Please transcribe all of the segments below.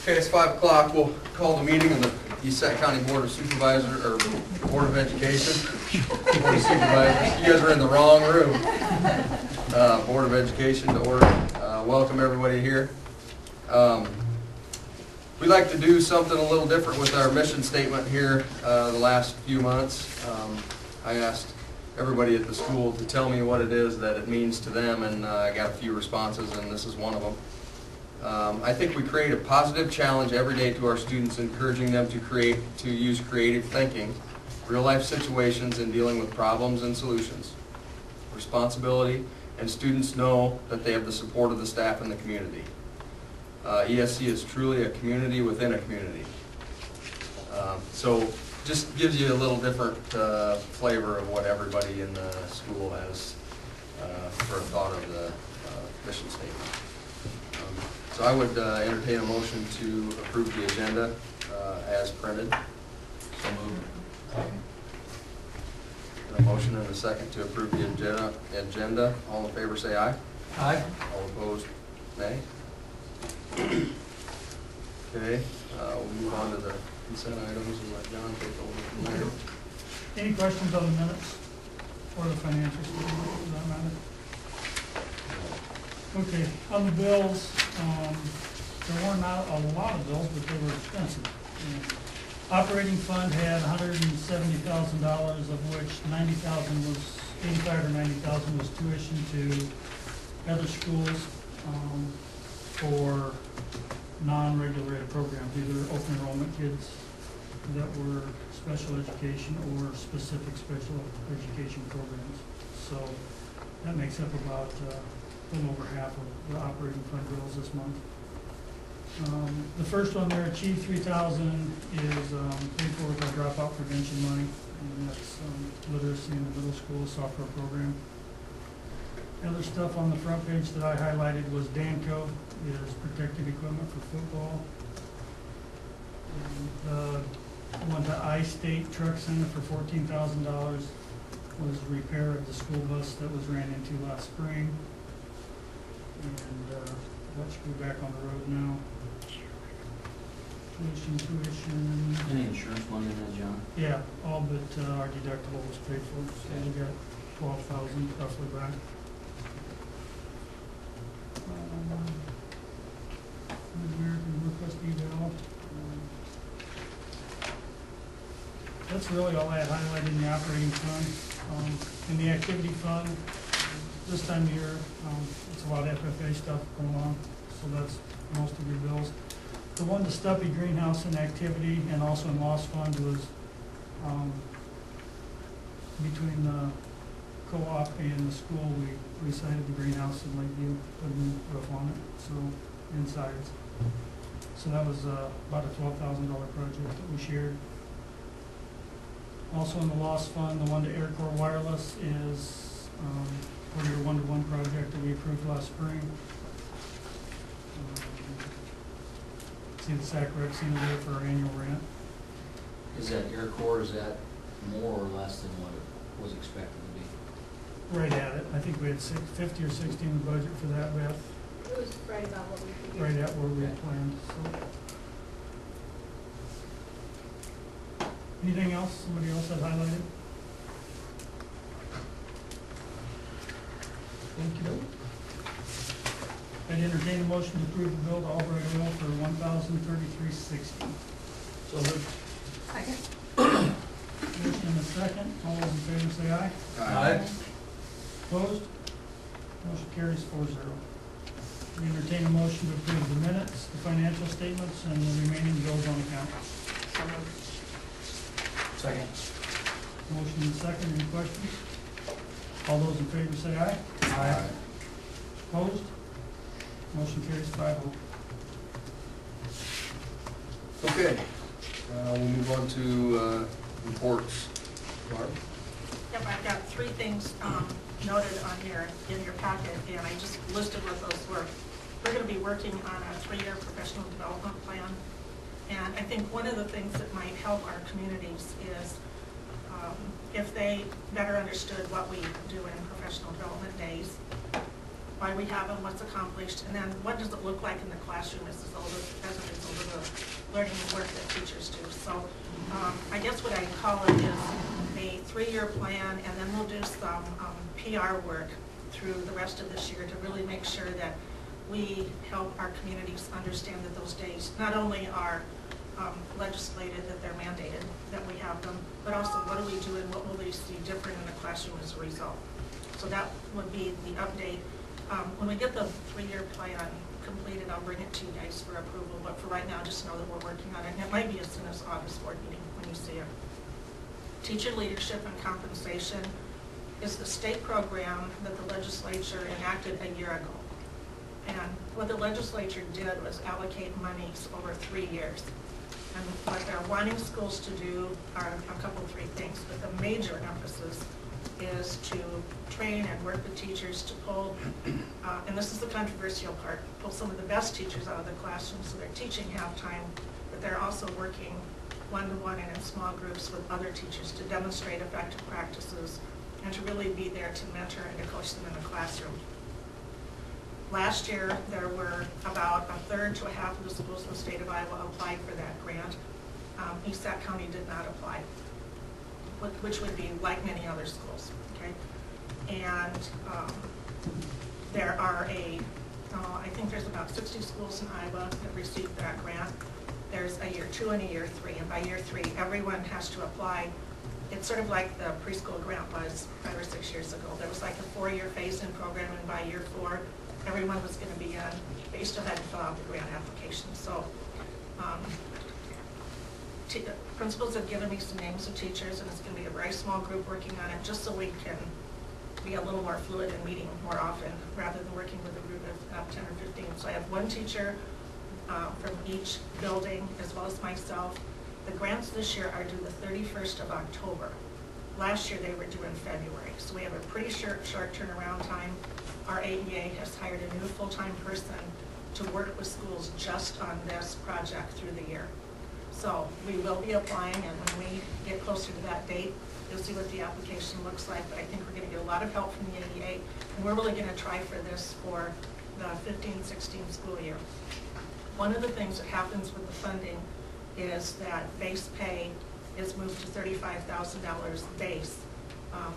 Okay, it's 5 o'clock. We'll call the meeting of the East Sac County Board of Supervisors, or Board of Education. Board of Supervisors. You guys are in the wrong room. Board of Education to order. Welcome everybody here. We like to do something a little different with our mission statement here the last few months. I asked everybody at the school to tell me what it is that it means to them, and I got a few responses, and this is one of them. I think we create a positive challenge every day to our students, encouraging them to use creative thinking, real-life situations, and dealing with problems and solutions. Responsibility, and students know that they have the support of the staff and the community. ESC is truly a community within a community. So just gives you a little different flavor of what everybody in the school has for a thought of the mission statement. So I would entertain a motion to approve the agenda as printed. So moved. A motion and a second to approve the agenda. All in favor say aye. Aye. All opposed, nay. Okay, we'll move on to the consent items and let John take over from there. Any questions on the minutes or the financial statement, for that matter? Okay, on the bills, there were not a lot of bills, but they were expensive. Operating fund had $170,000, of which $90,000 was, 85 or 90,000 was tuition to other schools for non-regular ed programs, either open enrollment kids that were special education or specific special education programs. So that makes up about a little over half of the operating fund bills this month. The first one there, Achieve 3000, is paid for by dropout prevention money, and that's literacy in the middle school software program. The other stuff on the front page that I highlighted was Danco, is protective equipment for football. And the one to I-State Truck Center for $14,000 was repair of the school bus that was ran into last spring. And that should be back on the road now. Tuition. Any insurance money in that, John? Yeah, all but our deductible was paid for, so we got $12,000 roughly back. American Request eval. That's really all I had highlighted in the operating fund. In the activity fund, this time of year, it's a lot of FFA stuff going on, so that's most of your bills. The one to Stuppy Greenhouse in activity and also in loss fund was between the co-op and the school. We resided the greenhouse in Lakeview, put a new roof on it, so insides. So that was about a $12,000 project that we shared. Also in the loss fund, the one to Aircore Wireless is for your one-to-one project that we approved last spring. See the SAC rec center there for our annual rent. Is that Aircore, is that more or less than what it was expected to be? Right at it. I think we had 50 or 60 in the budget for that, Beth. It was right about what we figured. Right at where we had planned. So. Anything else somebody else had highlighted? Thank you. I'd entertain a motion to approve the bill to Albright Oil for $1,033.60. So moved. Second. Motion and a second. All those in favor say aye. Aye. Opposed? Motion carries 4-0. We entertain a motion to approve the minutes, the financial statements, and the remaining bills on account. So moved. Second. Motion and second. Any questions? All those in favor say aye. Aye. Opposed? Motion carries 5-0. Okay, we'll move on to reports. Barb? Yep, I've got 3 things noted on here in your packet, and I just listed what those were. We're going to be working on a 3-year professional development plan, and I think one of the things that might help our communities is if they better understood what we do in professional development days, why we have them, what's accomplished, and then what does it look like in the classroom as it gets over the learning work that teachers do. So I guess what I call it is a 3-year plan, and then we'll do some PR work through the rest of this year to really make sure that we help our communities understand that those days not only are legislated, that they're mandated, that we have them, but also what do we do and what will we see different in the classroom as a result. So that would be the update. When we get the 3-year plan completed, I'll bring it to you guys for approval, but for right now, just know that we're working on it. And it might be as soon as August board meeting when you see it. Teacher leadership and compensation is the state program that the legislature enacted a year ago. And what the legislature did was allocate monies over 3 years. And what they're wanting schools to do are a couple, 3 things, but the major emphasis is to train and work with teachers to pull, and this is the controversial part, pull some of the best teachers out of the classroom so they're teaching half time, but they're also working one-to-one and in small groups with other teachers to demonstrate effective practices and to really be there to mentor and to coach them in the classroom. Last year, there were about a third to a half of the schools in the state of Iowa applied for that grant. East Sac County did not apply, which would be like many other schools, okay? And there are I think there's about 60 schools in Iowa that received that grant. There's a year 2 and a year 3, and by year 3, everyone has to apply. It's sort of like the preschool grant was 5 or 6 years ago. There was like a 4-year phase-in program, and by year 4, everyone was going to be in. They still had to fill out the grant application. So principals have given me some names of teachers, and it's going to be a very small group working on it, just so we can be a little more fluid and meeting more often, rather than working with a group of 10 or 15. So I have 1 teacher from each building, as well as myself. The grants this year are due the 31st of October. Last year they were due in February, so we have a pretty short turnaround time. Our AEA has hired a new full-time person to work with schools just on this project through the year. So we will be applying, and when we get closer to that date, you'll see what the application looks like, but I think we're going to get a lot of help from the AEA, and we're really going to try for this for the 15-16 school year. One of the things that happens with the funding is that base pay is moved to $35,000 base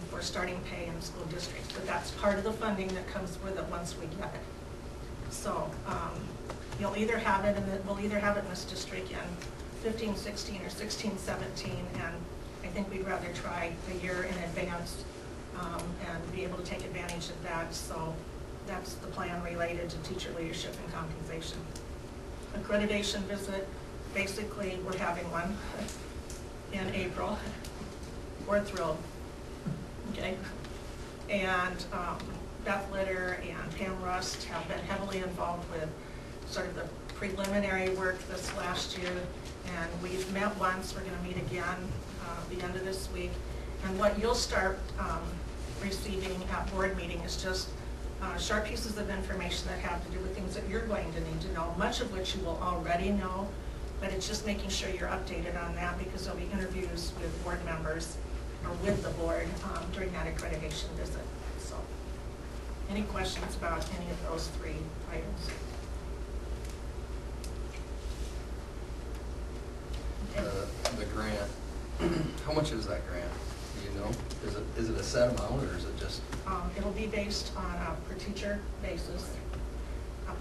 for starting pay in school districts, but that's part of the funding that comes with it once we get it. So you'll either have it, we'll either have it in this district in 15-16 or 16-17, and I think we'd rather try a year in advance and be able to take advantage of that. So that's the plan related to teacher leadership and compensation. Accreditation visit, basically we're having one in April. We're thrilled, okay? And Beth Litter and Pam Rust have been heavily involved with sort of the preliminary work this last year, and we've met once. We're going to meet again the end of this week. And what you'll start receiving at board meeting is just short pieces of information that have to do with things that you're going to need to know, much of which you will already know, but it's just making sure you're updated on that, because there'll be interviews with board members or with the board during that accreditation visit. So any questions about any of those 3 items? The grant, how much is that grant? Do you know? Is it a set amount, or is it just? It'll be based on a per teacher basis.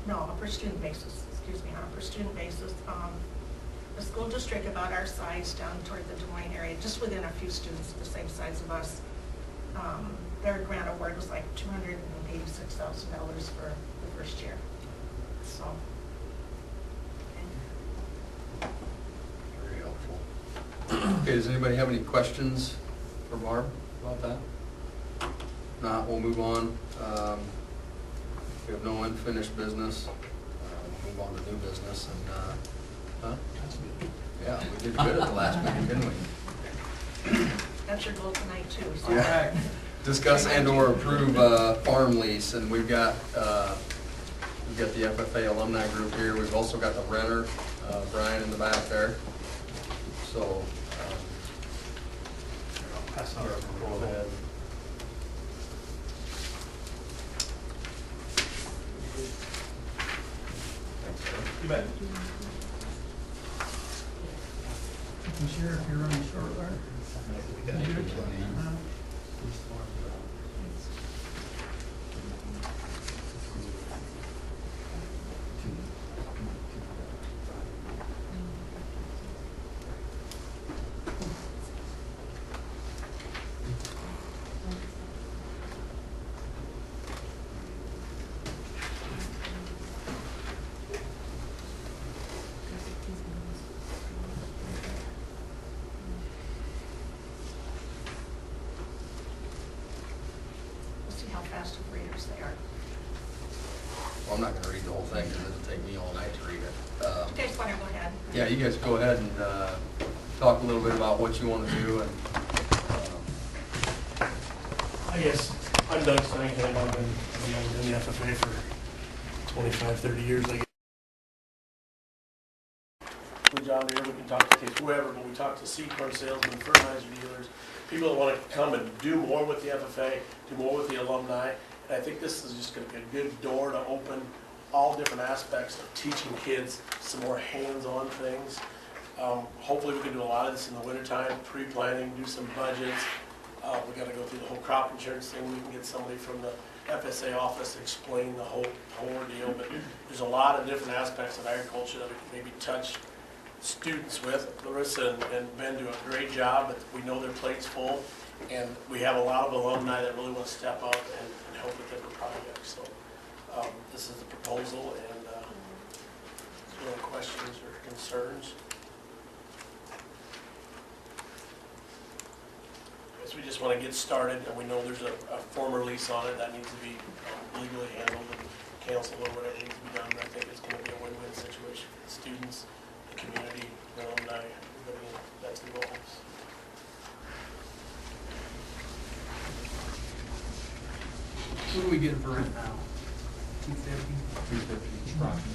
No, a per student basis, excuse me, on a per student basis. A school district about our size down toward the Des Moines area, just within a few students the same size of us, their grant award was like $286,000 for the first year. So. Very helpful. Okay, does anybody have any questions for Barb about that? If not, we'll move on. We have no unfinished business. We'll move on to new business. And yeah, we did good at the last meeting, didn't we? That's your goal tonight too. So. Yeah. Discuss and/or approve farm lease, and we've got the FFA alumni group here. We've also got the renter, Brian, in the back there. So, Pass on. go ahead. Thanks, sir. You bet. And Sheriff, you're running short there. You good? We'll see how fast of readers they are. Well, I'm not gonna read the whole thing, because it'll take me all night to read it. You guys want to go ahead? Yeah, you guys go ahead and talk a little bit about what you want to do, and I guess I'm Doug Steinheim. I've been in the FFA for 25, 30 years. I guess. John here, we can talk to whoever, but we talk to seed corn salesmen, fertilizer dealers, people that want to come and do more with the FFA, do more with the alumni. And I think this is just going to be a good door to open all different aspects of teaching kids some more hands-on things. Hopefully we can do a lot of this in the wintertime, pre-planning, do some budgets. We got to go through the whole crop insurance thing. We can get somebody from the FSA office to explain the whole ordeal. But there's a lot of different aspects of agriculture that we can maybe touch students with. Larissa and Ben do a great job, but we know their plate's full. And we have a lot of alumni that really want to step up and help with different projects. So this is the proposal, and if you have any questions or concerns. We just want to get started, and we know there's a former lease on it that needs to be legally handled and canceled or whatever needs to be done. I think it's going to be a win-win situation for the students, the community, the alumni, everybody that's involved. What do we get for rent now? $250? $250 approximately.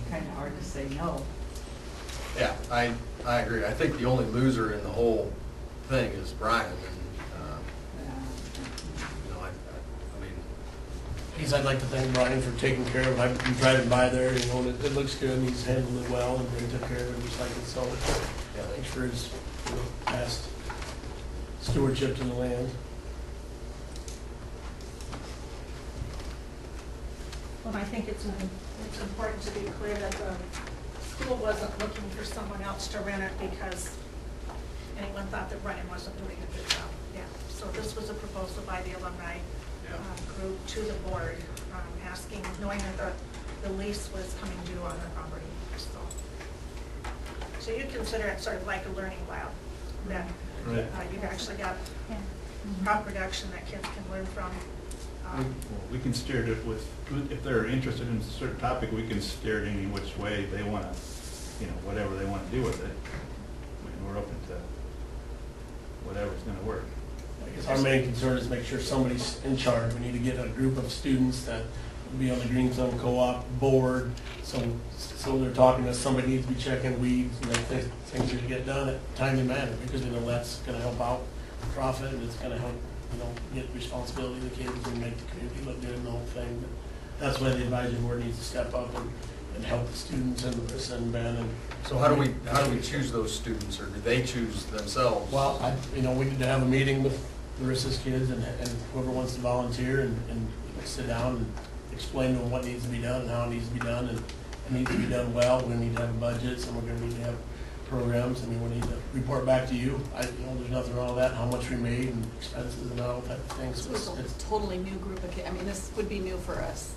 Kind of hard to say no. yeah, I agree. I think the only loser in the whole thing is Brian, and, you know, I mean, I'd like to thank Brian for taking care of it. I've been driving by there, you know, and it looks good, and he's handled it well, and he took care of it just like it. So, yeah, thanks for his past stewardship to the land. Well, I think it's important to be clear that the school wasn't looking for someone else to rent it because anyone thought that Brian wasn't doing a good job. Yeah, so this was a proposal by the alumni group to the board, asking, knowing that the lease was coming due on the property. So you consider it sort of like a learning lab, that you've actually got crop production that kids can learn from. We can steer it with, if they're interested in a certain topic, we can steer it any which way they want to, you know, whatever they want to do with it. We're open to whatever's going to work. I guess our main concern is make sure somebody's in charge. We need to get a group of students that will be on the Green Thumb Co-op board. So they're talking to somebody needs to be checking weeds and things are to get done at a timely manner, because we know that's going to help out profit, and it's going to help, you know, get responsibility of the kids and make the community look good and the whole thing. But that's why the advisory board needs to step up and help the students and Larissa and Ben. And so how do we choose those students, or do they choose themselves? well, we need to have a meeting with Larissa's kids and whoever wants to volunteer and sit down and explain to them what needs to be done and how it needs to be done, and it needs to be done well. We need to have budgets, and we're going to need to have programs. I mean, we need to report back to you. There's nothing wrong with that, how much we made and expenses and all type of things. This was a totally new group of kids. I mean, this would be new for us.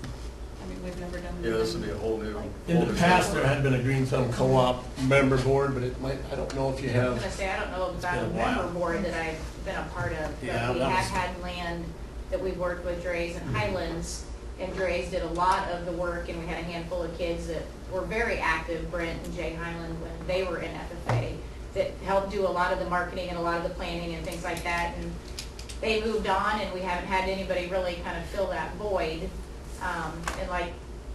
I mean, we've never done. Yeah, this would be a whole new. In the past, there had been a Green Thumb Co-op member board, but it might, I don't know if you I have. was gonna say, I don't know about been a a while. member board that I've been a part of, Yeah, but we that have was- had land that we've worked with Dre's and Highlands, and Dre's did a lot of the work, and we had a handful of kids that were very active, Brent and Jay Highland, when they were in FFA, that helped do a lot of the marketing and a lot of the planning and things like that, and they moved on, and we haven't had anybody really kind of fill that void. And like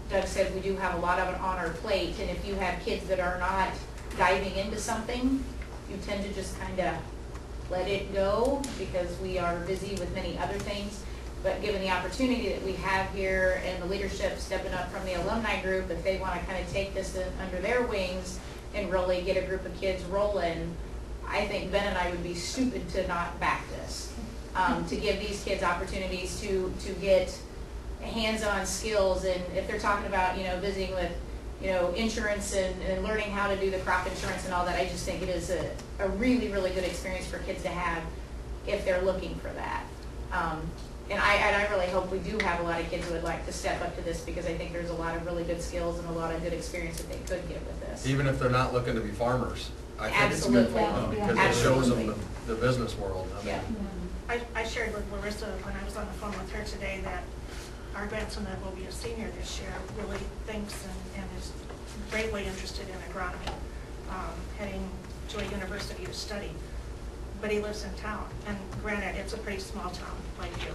Doug said, we do have a lot of it on our plate, and if you have kids that are not diving into something, you tend to just kind of let it go because we are busy with many other things. But given the opportunity that we have here and the leadership stepping up from the alumni group, if they want to kind of take this under their wings and really get a group of kids rolling, I think Ben and I would be stupid to not back this. To give these kids opportunities to get hands-on skills, and if they're talking about, visiting with, insurance and learning how to do the crop insurance and all that, I just think it is a really, really good experience for kids to have if they're looking for that. And I really hope we do have a lot of kids who would like to step up to this, because I think there's a lot of really good skills and a lot of good experience that they could get with this. Even if they're not looking to be farmers, I think it's good for them Absolutely. because it shows them Absolutely. the business world. I mean, Yeah. I shared with Larissa when I was on the phone with her today that our grandson that will be a senior this year really thinks and is greatly interested in agronomy, heading to a university to study. But he lives in town, and granted, it's a pretty small town like you.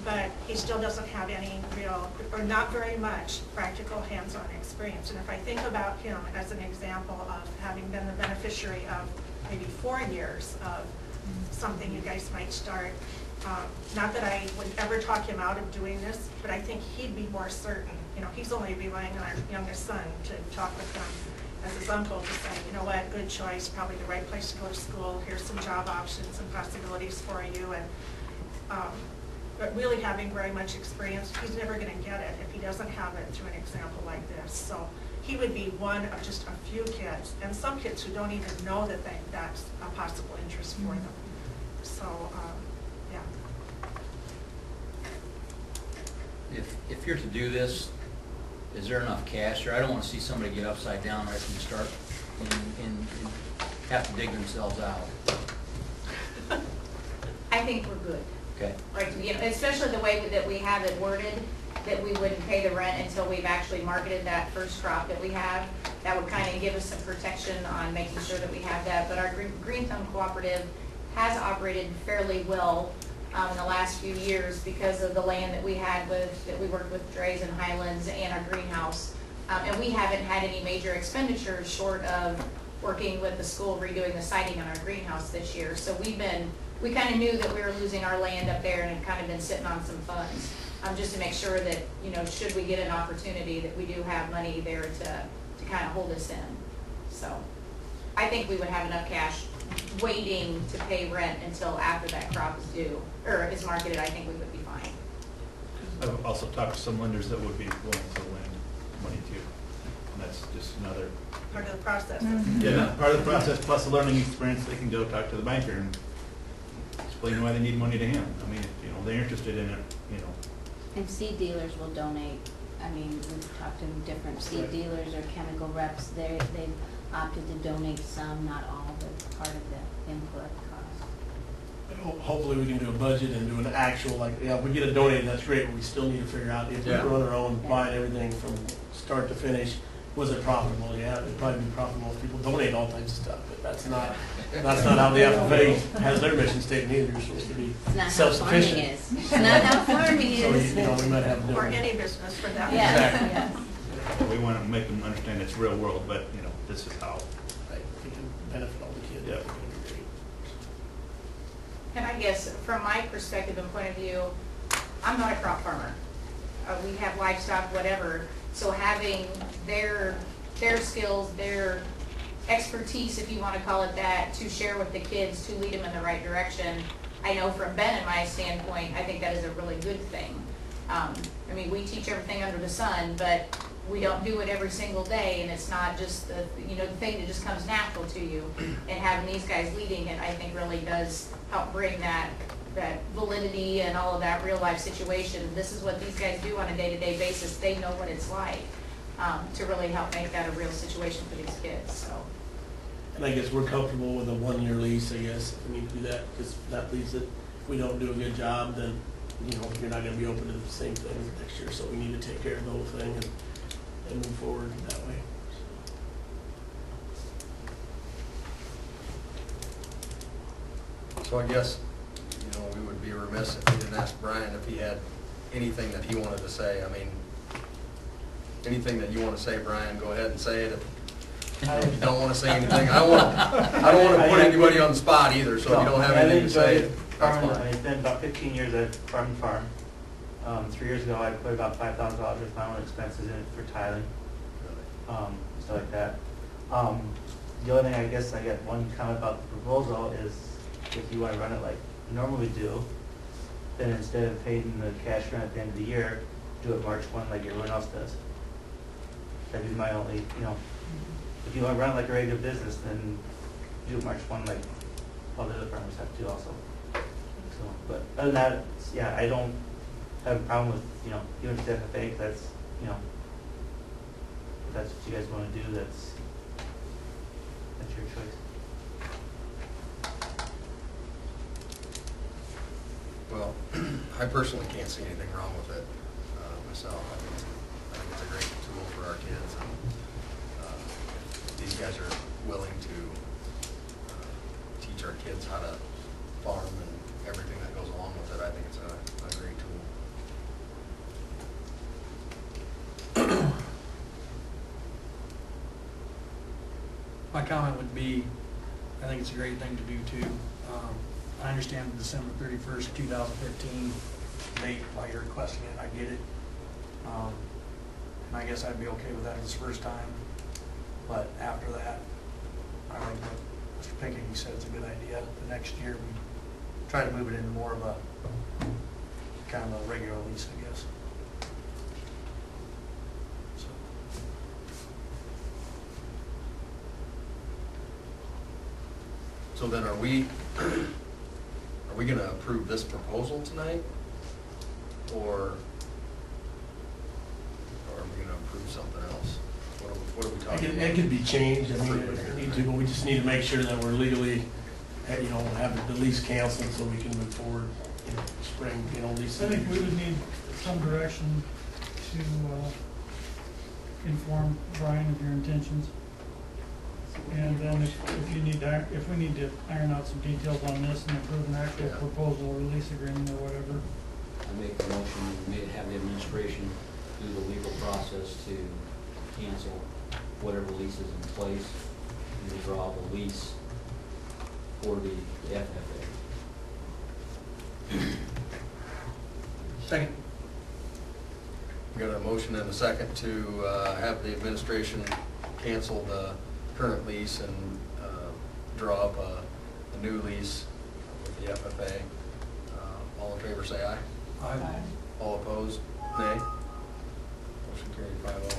But he still doesn't have any real, or not very much, practical hands-on experience. And if I think about him as an example of having been the beneficiary of maybe 4 years of something you guys might start, not that I would ever talk him out of doing this, but I think he'd be more certain. He's only relying on our youngest son to talk with him as his uncle to say, you know what, good choice, probably the right place to go to school, here's some job options and possibilities for you. And but really having very much experience, he's never going to get it if he doesn't have it through an example like this. So he would be one of just a few kids, and some kids who don't even know that that's a possible interest for them. So, yeah. If you're to do this, is there enough cash here? I don't want to see somebody get upside down right from the start and have to dig themselves out. I think we're good. Okay. Right, especially the way that we have it worded, that we wouldn't pay the rent until we've actually marketed that first crop that we have. That would kind of give us some protection on making sure that we have that. But our Green Thumb Cooperative has operated fairly well in the last few years because of the land that we worked with Dre's and Highlands and our greenhouse. And we haven't had any major expenditures short of working with the school redoing the siding on our greenhouse this year. So we kind of knew that we were losing our land up there and had kind of been sitting on some funds, just to make sure that, should we get an opportunity, that we do have money there to kind of hold us in. So I think we would have enough cash waiting to pay rent until after that crop is due, or is marketed. I think we would be fine. I've also talked to some lenders that would be willing to lend money too. And that's just another, Part of the process. yeah, part of the process, plus the learning experience. They can go talk to the banker and explain why they need money to him. I mean, if, they're interested in it, And seed dealers will donate. I mean, we've talked to different seed dealers or chemical reps. They've opted to donate some, not all, but part of the input cost. Hopefully we can do a budget and do an actual, if we get a donate, that's great, but we still need to figure out if we run our own, buying everything from start to finish, was it profitable? Yeah, it'd probably be profitable if people donate all types of stuff, but that's not how the FFA has their mission statement either. You're supposed to be It's not how farming self-sufficient. is. It's not how farming So, is. we might have to do Or it. any business for that. Yeah. Exactly. Yes. we want to make them understand it's real world, but, this is how. Right, we can benefit all the kids. Yeah. It's gonna be great. And I guess from my perspective and point of view, I'm not a crop farmer. We have livestock, whatever. So having their skills, their expertise, if you want to call it that, to share with the kids, to lead them in the right direction. I know from Ben and my standpoint, I think that is a really good thing. We teach everything under the sun, but we don't do it every single day, and it's not just the thing that just comes natural to you. And having these guys leading it, I think really does help bring that validity and all of that real life situation. This is what these guys do on a day-to-day basis. They know what it's like to really help make that a real situation for these kids. So. And I guess we're comfortable with a 1-year lease, I guess, if we need to do that, because that leaves it, if we don't do a good job, then, you're not gonna be open to the same thing next year, so we need to take care of the whole thing and move forward that way. So I guess, we would be remiss if we didn't ask Brian if he had anything that he wanted to say. anything that you want to say, Brian, go ahead and say it. If you don't want to say anything, I don't want to put anybody on the spot either, so if you don't have anything to say, that's Farming, fine. it's been about 15 years I've farmed farm. 3 years ago, I put about $5,000 of my own expenses in it for tiling, stuff like that. The other thing, I guess, I got one comment about the proposal is if you want to run it like you normally do, then instead of paying the cash rent at the end of the year, do it March 1 like everyone else does. That'd be my only, if you want to run it like a regular business, then do it March 1 like all the other farmers have to also. So, but other than that, yeah, I don't have a problem with, doing it to FFA, 'cause that's, if that's what you guys want to do, that's your choice. Well, I personally can't see anything wrong with it myself. I think it's a great tool for our kids, and these guys are willing to teach our kids how to farm and everything that goes along with it. I think it's a great tool. My comment would be, I think it's a great thing to do too. I understand the December 31st, 2015 date, why you're requesting it, I get it. And I guess I'd be okay with that this first time, but after that, I think what Mr. Pickett, he said it's a good idea. The next year, we try to move it into more of a, kind of a regular lease, I guess. So. So then are we going to approve this proposal tonight? Or are we going to approve something else? What are we talking about? It could be changed, I mean, if we need to, but we just need to make sure that we're legally, have the lease canceled so we can move forward, spring, lease. I think we would need some direction to inform Brian of your intentions. And then if we need to iron out some details on this and approve an actual proposal or lease agreement or whatever. I make the motion, have the administration do the legal process to cancel whatever lease is in place and withdraw the lease for the FFA. Second. We got a motion and a second to have the administration cancel the current lease and draw up a new lease with the FFA. All in favor say aye. Aye. All opposed, nay. Motion carried 5-0.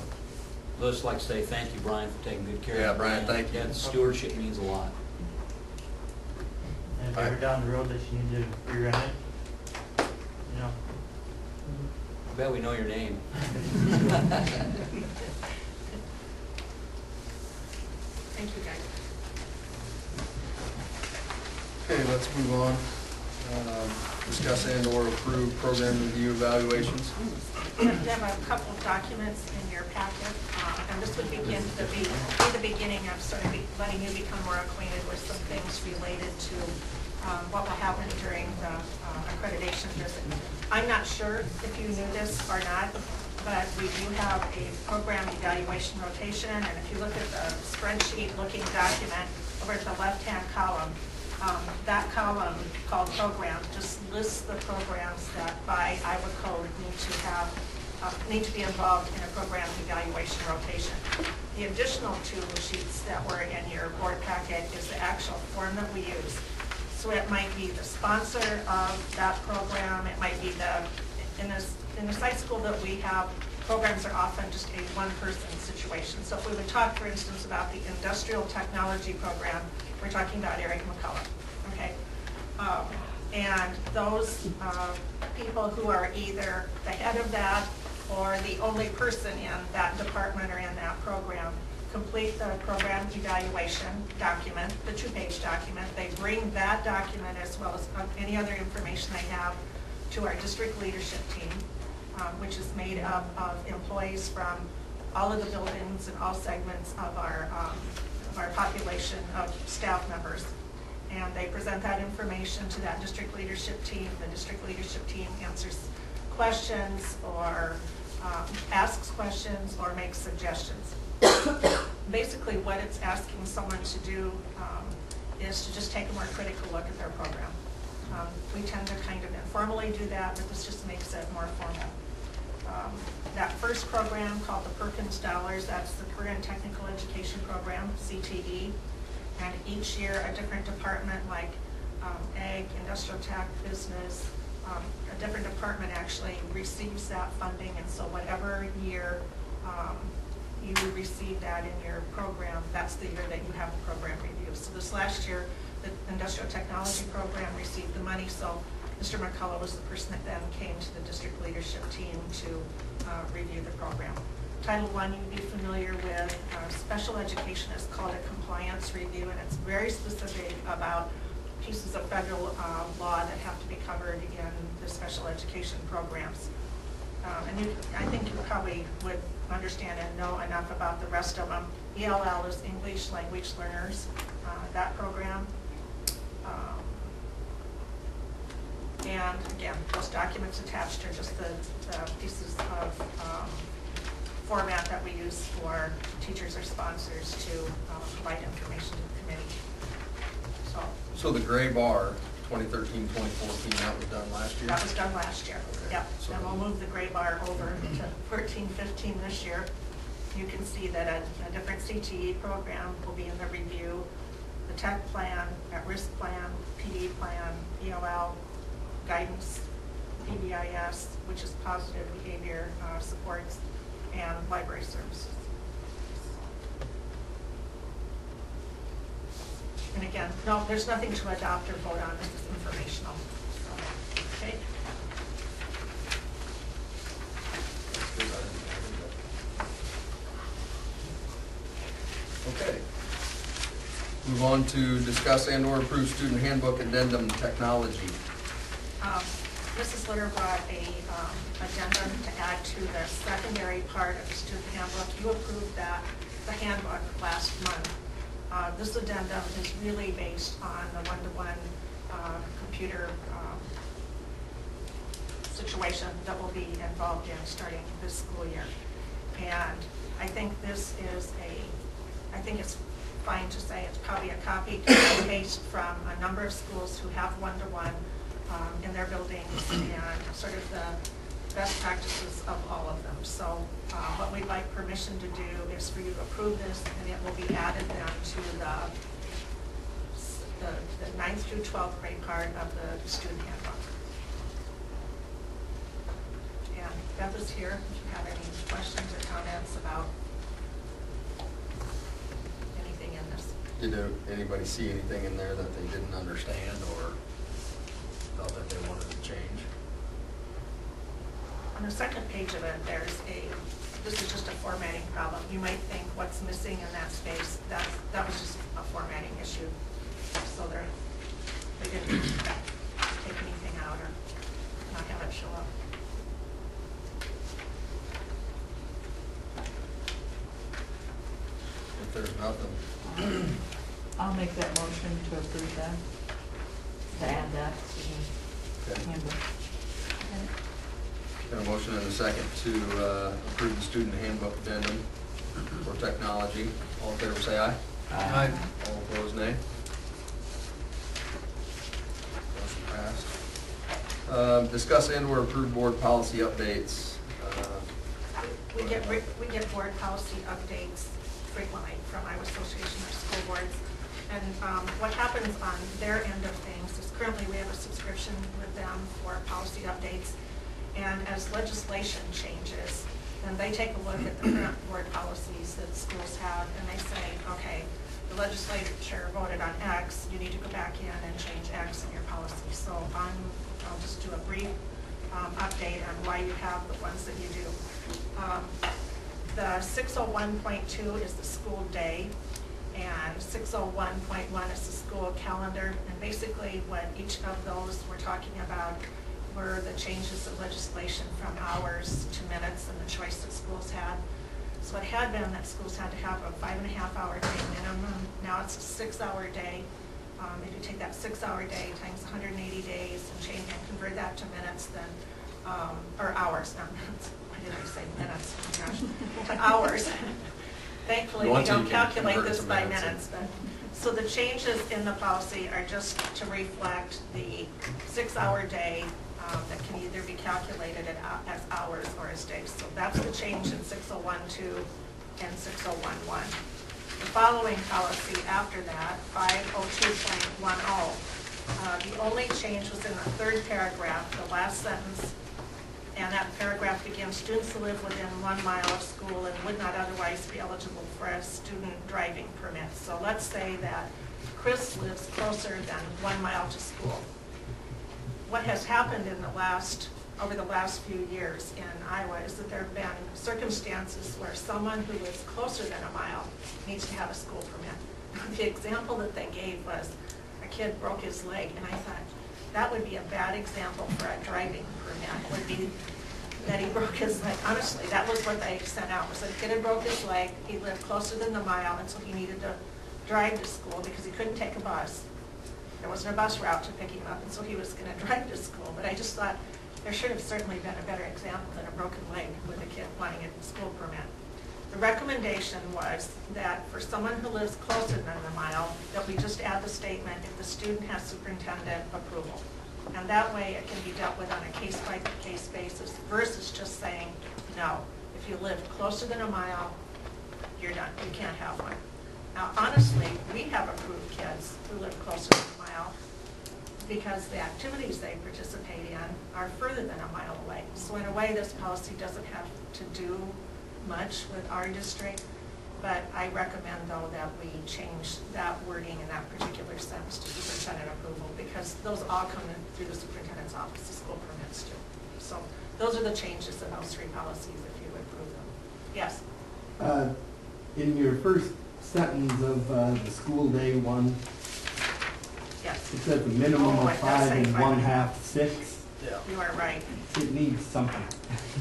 I'd just like to say thank you, Brian, for taking good care of it. Yeah, Brian, thank you. Yeah, the stewardship means a lot. And if ever down the road that you need to rerun it, I bet we know your name. Thank you, guys. Okay, let's move on. Discuss and/or approve program review evaluations. You have a couple of documents in your packet, and this would begin to be the beginning of sort of letting you become more acquainted with some things related to what will happen during the accreditation visit. I'm not sure if you knew this or not, but we do have a program evaluation rotation, and if you look at the spreadsheet-looking document over at the left-hand column, that column called program just lists the programs that by Iowa code need to be involved in a program evaluation rotation. The additional two sheets that were in your board packet is the actual form that we use. So it might be the sponsor of that program, it might be in the site school that we have, programs are often just a one-person situation. So if we would talk, for instance, about the industrial technology program, we're talking about Eric McCullough, okay? And those people who are either the head of that or the only person in that department or in that program complete the program evaluation document, the 2-page document. They bring that document as well as any other information they have to our district leadership team, which is made up of employees from all of the buildings and all segments of our population of staff members. And they present that information to that district leadership team. The district leadership team answers questions or asks questions or make suggestions. Basically, what it's asking someone to do is to just take a more critical look at their program. We tend to kind of informally do that, but this just makes it more formal. That first program called the Perkins Dollars, that's the Career and Technical Education Program, CTE. And each year a different department like ag, industrial tech, business, a different department actually receives that funding. And so whatever year you receive that in your program, that's the year that you have the program review. So this last year, the industrial technology program received the money. So Mr. McCullough was the person that then came to the district leadership team to review the program. Title I, you'd be familiar with. Special education is called a compliance review, and it's very specific about pieces of federal law that have to be covered in the special education programs. I think you probably would understand and know enough about the rest of them. ELL is English Language Learners, that program. And again, those documents attached are just the pieces of format that we use for teachers or sponsors to provide information to the committee. So the gray bar, 2013, 2014, that was done last year? That was done last year, Okay. yep. So And we'll move the gray bar over to 14, 15 this year. You can see that a different CTE program will be in the review. The tech plan, at-risk plan, PD plan, ELL, guidance, PBIS, which is positive behavior supports, and library services. And again, no, there's nothing to adopt or vote on. This is informational. Okay. Okay. Move on to discuss and/or approve student handbook addendum technology. Mrs. Litter brought a addendum to add to the secondary part of the student handbook. You approved the handbook last month. This addendum is really based on the one-to-one computer situation that we'll be involved in starting this school year. And I think this is I think it's fine to say it's probably a copy and paste from a number of schools who have one-to-one in their buildings and sort of the best practices of all of them. So what we'd like permission to do is for you to approve this, and it will be added then to the 9th through 12th grade part of the student handbook. And Beth is here if you have any questions or comments about anything in this. Did anybody see anything in there that they didn't understand or felt that they wanted to change? On the second page of it, this is just a formatting problem. You might think what's missing in that space, that was just a formatting issue. So they didn't take anything out or not have it show up. If there's nothing. I'll make that motion to approve that, to add that to the Okay. handbook. Got a motion and a second to approve the student handbook addendum for technology. All in favor say aye. Aye. All opposed, nay. Motion passed. Discuss and/or approve board policy updates. We get board policy updates frequently from Iowa Association of School Boards. And what happens on their end of things is currently we have a subscription with them for policy updates. And as legislation changes, then they take a look at the current board policies that schools have, and they say, okay, the legislature voted on X, you need to go back in and change X in your policy. So I'll just do a brief update on why you have the ones that you do. The 601.2 is the school day, and 601.1 is the school calendar. And basically what each of those we're talking about were the changes of legislation from hours to minutes and the choice that schools had. So it had been that schools had to have a 5.5-hour day minimum. Now it's a 6-hour day. If you take that 6-hour day times 180 days and change and convert that to minutes, then or hours, not minutes. Why did I say minutes? Oh my gosh. hours. Thankfully, we Once you don't can calculate convert it this to by minutes. minutes, but, so the changes in the policy are just to reflect the 6-hour day that can either be calculated as hours or as days. So that's the change in 6012 and 6011. The following policy after that, 502.10, the only change was in the third paragraph, the last sentence, and that paragraph begins, students who live within 1 mile of school and would not otherwise be eligible for a student driving permit. So let's say that Chris lives closer than 1 mile to school. What has happened over the last few years in Iowa is that there have been circumstances where someone who lives closer than 1 mile needs to have a school permit. The example that they gave was a kid broke his leg, and I thought, that would be a bad example for a driving permit, would be that he broke his leg. Honestly, that was what they sent out, was that a kid had broke his leg, he lived closer than the mile, and so he needed to drive to school because he couldn't take a bus. There wasn't a bus route to pick him up, and so he was going to drive to school. But I just thought there should have certainly been a better example than a broken leg with a kid wanting a school permit. The recommendation was that for someone who lives closer than a mile, that we just add the statement, if the student has superintendent approval. And that way it can be dealt with on a case-by-case basis versus just saying, no, if you live closer than 1 mile, you're done, you can't have one. Now, honestly, we have approved kids who live closer than 1 mile because the activities they participate in are further than 1 mile away. So in a way, this policy doesn't have to do much with our district, but I recommend, though, that we change that wording in that particular sentence to superintendent approval, because those all come in through the superintendent's office, the school permits too. So those are the changes in those 3 policies, if you approve them. Yes? In your first sentence of the school day one, Yes. it says a minimum Oh, of it does 5 say and 5 1/2, 6. Yeah. You are right. It needs something. I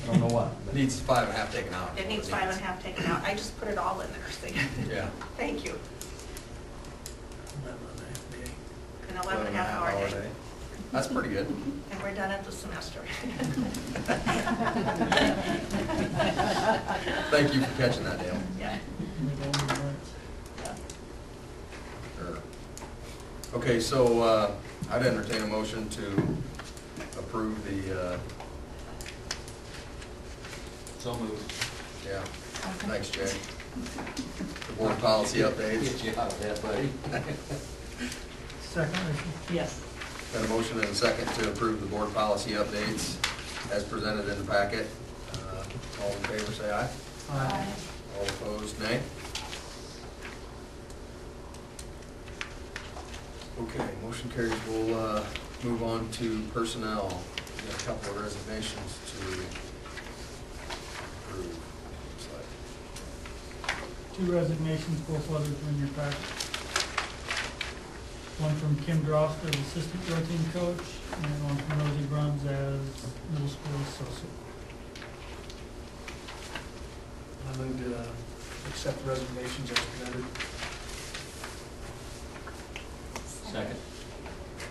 don't know what. but- Needs 5.5 taken out. It needs 5.5 taken out. I just put it all in there, see? Yeah. Thank you. 11.5 day. An 11.5 hour day. That's pretty good. And we're done at the semester. Thank you for catching that, Dale. Yeah. Sure. Okay, so I'd entertain a motion to approve the, So moved. yeah, thanks, Jay. The board policy updates. Get you out of that, buddy. Second, Yes. Got a motion and a second to approve the board policy updates as presented in the packet. All in favor, say aye. Aye. All opposed, nay. Okay, motion carries. We'll move on to personnel. We got a couple of resignations to approve. Looks like. 2 resignations, both letters are in your packet. One from Kim Drost as assistant drill team coach, and one from Rosie Bruns as middle school associate. I move to accept the resignations as presented. Second.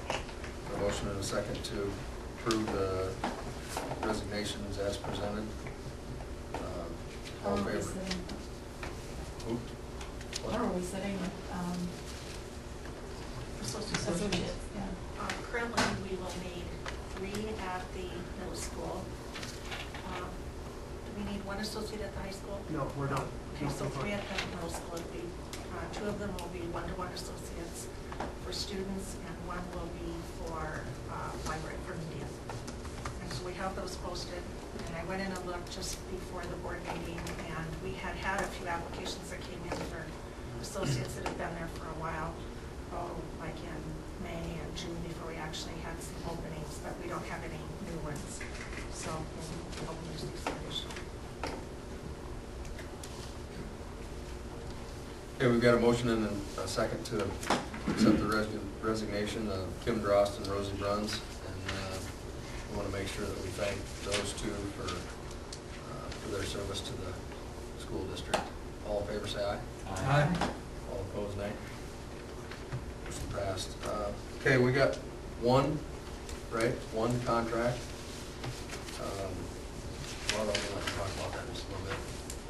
A motion and a second to approve the resignations as presented. All in favor? Oops. What are we sitting with, associates, yeah. Currently, we will need 3 at the middle school. Do we need 1 associate at the high school? No, we're not. Okay, so 3 at the middle school would be, 2 of them will be 1-to-1 associates for students, and 1 will be for library, for media. And so we have those posted, and I went in and looked just before the board meeting, and we had a few applications that came in for associates that have been there for a while, like in May and June, before we actually had some openings, but we don't have any new ones. So we'll use these additional. Okay, we've got a motion and a second to accept the resignation of Kim Drost and Rosie Bruns. And we want to make sure that we thank those 2 for their service to the school district. All in favor, say aye. Aye. All opposed, nay. Motion passed. Okay, we got 1, right? 1 contract. Well, I'll let you talk about that in just a little bit.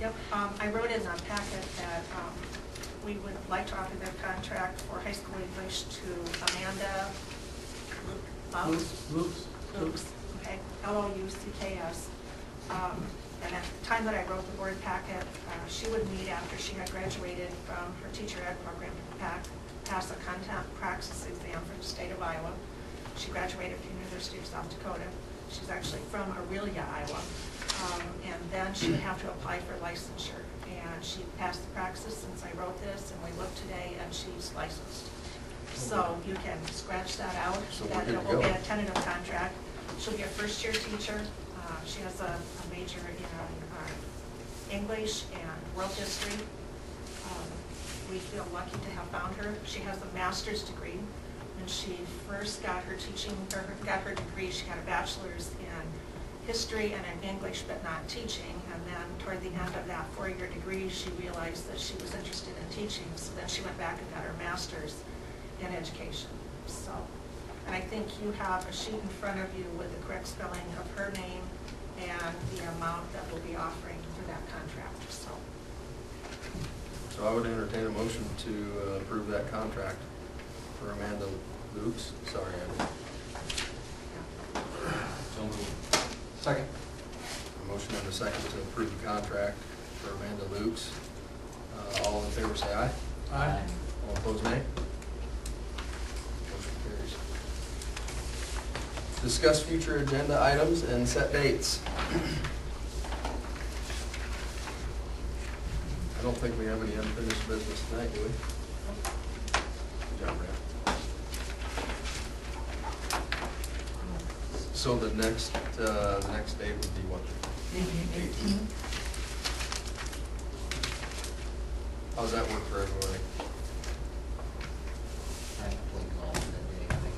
Yep, I wrote in the packet that we would like to offer the contract for high school English to Amanda Luke's, okay, Loucks. And at the time that I wrote the board packet, she would meet after she had graduated from her teacher ed program to pass a content praxis exam for the state of Iowa. She graduated from the University of South Dakota. She's actually from Aurelia, Iowa. And then she would have to apply for licensure. And she passed the praxis since I wrote this, and we looked today, and she's licensed. So you can scratch that out. So That we're good it to will be go. a tentative contract. She'll be a first-year teacher. She has a major in English and world history. We feel lucky to have found her. She has a master's degree. When she first got her degree, she got a bachelor's in history and in English, but not teaching. And then toward the end of that 4-year degree, she realized that she was interested in teaching. So then she went back and got her master's in education. So, and I think you have a sheet in front of you with the correct spelling of her name and the amount that we'll be offering for that contract. So I would entertain a motion to approve that contract for Amanda Luke's. Sorry, Andy. So moved. Second. A motion and a second to approve the contract for Amanda Luke's. All in favor say aye. Aye. All opposed, nay. Motion carries. Discuss future agenda items and set dates. I don't think we have any unfinished business tonight, do we? Good job, Brad. So the next date would be what? 18th. How's that work for everybody? I have to play golf that day, I think.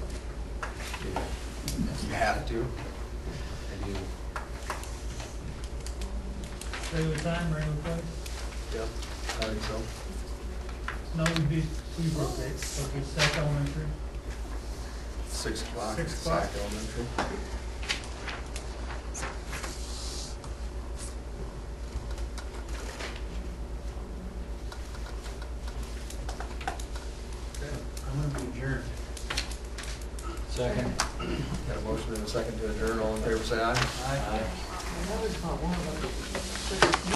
You have to? I do. Regular time, regular place? Yep, I think so. No, we rotate, so we Sac Elementary. 6 o'clock. 6 o'clock. Sac Elementary. Okay. I'm gonna be adjourned. Second. Got a motion and a second to adjourn. All in favor say aye. Aye. Aye.